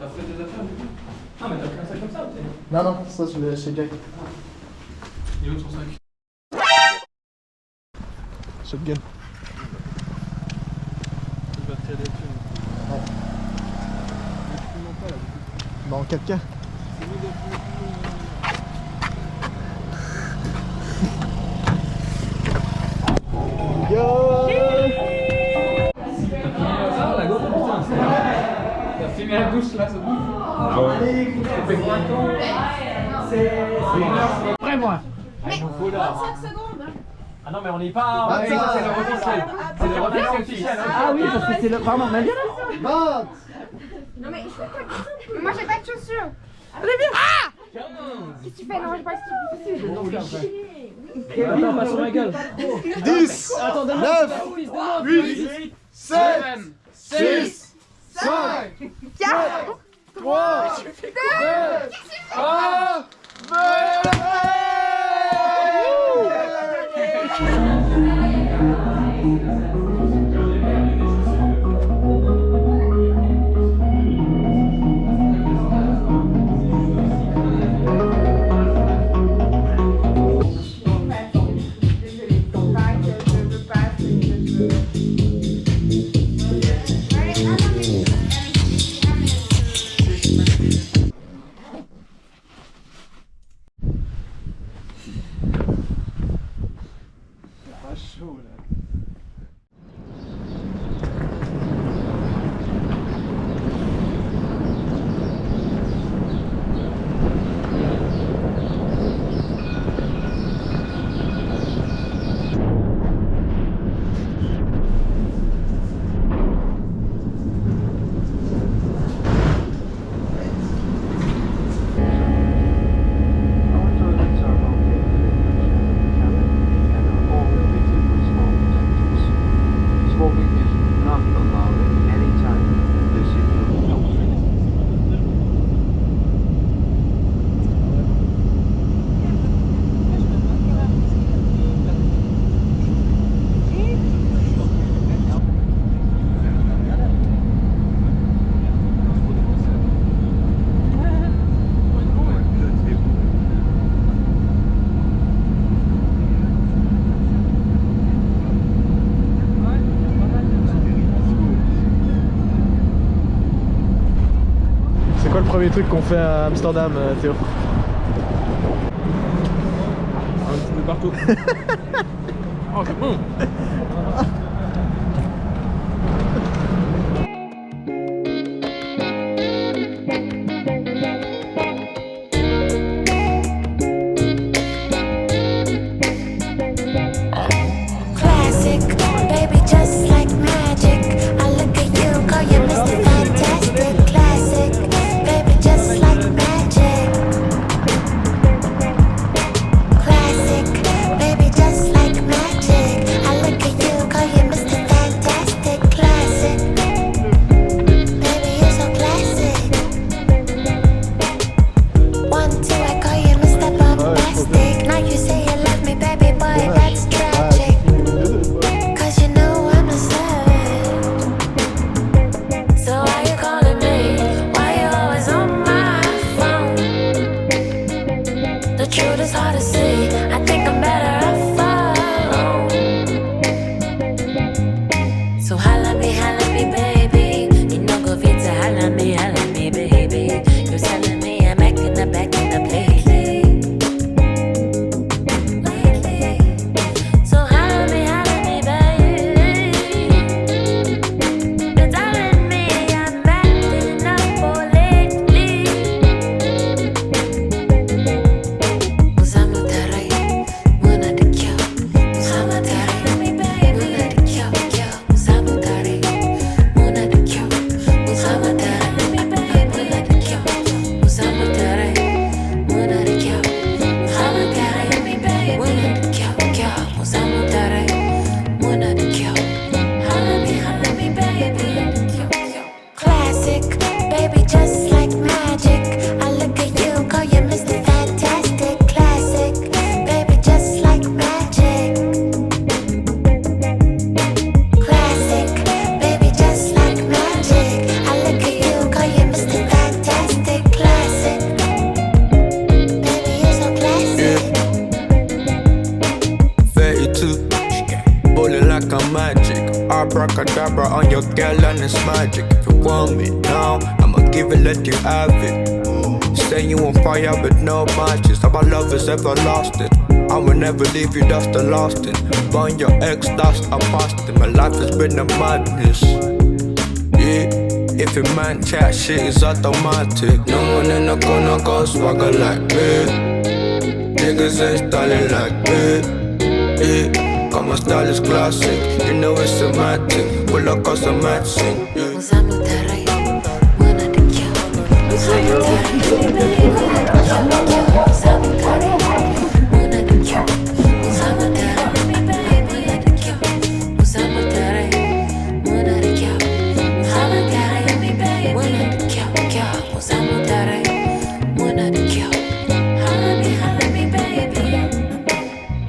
T'as fait des affaires du coup? Ah, mais t'as pris un sac comme ça ou t'es... Non, non, ça je l'ai chez Jack. Il est où ton sac? Shotgun. Il va tirer dessus. Ouais. Bah en 4K. Yo! Ah, la GoPro, putain, c'est vrai. T'as filmé la douche là, c'est bon? Allez, Ça fait combien de temps? C'est prêt, moi. Mais 25 secondes. Ah non, mais on n'est pas. Ah, Ouais, ça, c'est le officiel. C'est le officiel officiel. Ah oui, parce que c'est le. Pardon, mais viens là. 20! Non mais moi j'ai pas de chaussures. Allez viens. Ah! Qu'est-ce que tu fais? Non, j'ai pas de chaussures. Attends, pas sur ma gueule. 10! 9! 8! 7! 6! 5! 4! 3! 2! 1! Chaud là. C'est quoi le premier truc qu'on fait à Amsterdam, Théo? Un petit peu partout. Oh, c'est bon. Classic, baby, just like magic. I look at you, call you Mr. Fantastic. Classic, baby, just like magic. Classic, baby, just like magic. I look at you, call you Mr. Fantastic. Classic, baby, you're so classic. 1, 2, I call you Mr. Bombastic. Now you say you love me, baby boy, that's tragic. Cause you know I'm a savage. So why you calling me? Why you always on my phone? The truth is hard to see. I think I'm better off alone. So holla me, baby. You know go fit to holla me, baby. You're telling me I'm acting up lately. So holla me, baby. You're telling me I'm acting up lately. Usamos terreno. it's magic. If you want me now, I'ma give it, let you have it. Say you on fire with no matches. How our love is everlasting. I will never leave you, that's the last thing. Burn your ex, that's a past thing. My life has been a madness. Yeah, if a man chat, shit is automatic. No one in the corner go swagger like me. Niggas ain't styling like me. Yeah, got my style is classic. You know it's somatic. Pull up cosmetic. Yeah.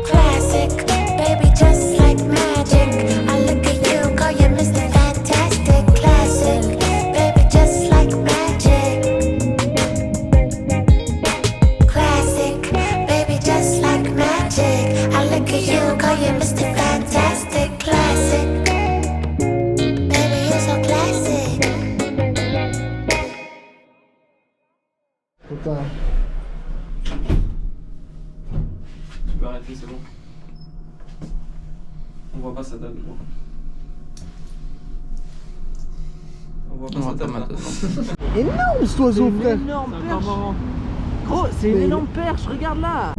Classic, baby, just like magic. I look at you, call you Mr. Fantastic. Classic, baby, just like magic. Classic, baby, just like magic. I look at you, call you Mr. Fantastic. Classic, baby, you're so classic. Putain. Tu peux arrêter, c'est bon. On voit pas sa table. On voit pas sa table maintenant. Énorme cet oiseau, frère. Énorme C'est perche. encore marrant. Gros, c'est une énorme perche, regarde là.